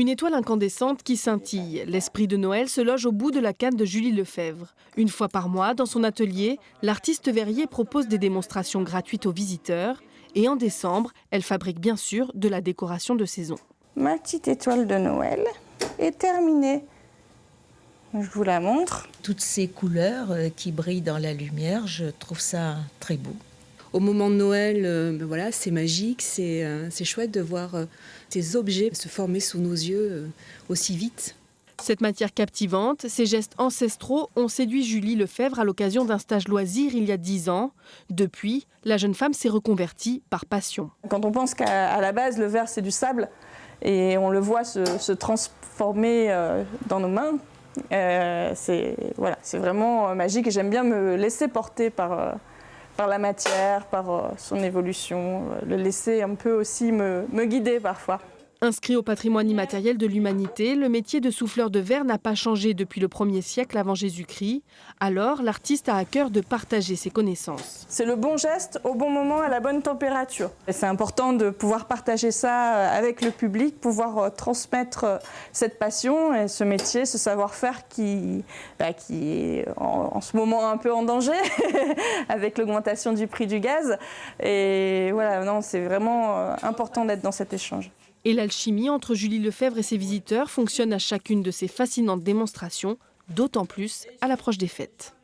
Une étoile incandescente qui scintille. L'esprit de Noël se loge au bout de la canne de Julie Lefebvre. Une fois par mois, dans son atelier, l'artiste verrier propose des démonstrations gratuites aux visiteurs. Et en décembre, elle fabrique bien sûr de la décoration de saison. Ma petite étoile de Noël est terminée. Je vous la montre. Toutes ces couleurs qui brillent dans la lumière, je trouve ça très beau. Au moment de Noël, voilà, c'est magique, c'est chouette de voir ces objets se former sous nos yeux aussi vite. Cette matière captivante, ces gestes ancestraux ont séduit Julie Lefebvre à l'occasion d'un stage loisir il y a 10 ans. Depuis, la jeune femme s'est reconvertie par passion. Quand on pense qu'à la base, le verre, c'est du sable, et on le voit se transformer dans nos mains, c'est vraiment magique. Et j'aime bien me laisser porter par la matière, par son évolution, le laisser un peu aussi me guider parfois. Inscrit au patrimoine immatériel de l'humanité, le métier de souffleur de verre n'a pas changé depuis le 1er siècle avant Jésus-Christ. Alors, l'artiste a à cœur de partager ses connaissances. C'est le bon geste au bon moment à la bonne température. Et c'est important de pouvoir partager ça avec le public, pouvoir transmettre cette passion et ce métier, ce savoir-faire qui est en ce moment un peu en danger avec l'augmentation du prix du gaz. Et voilà, non, c'est vraiment important d'être dans cet échange. Et l'alchimie entre Julie Lefebvre et ses visiteurs fonctionne à chacune de ces fascinantes démonstrations, d'autant plus à l'approche des fêtes.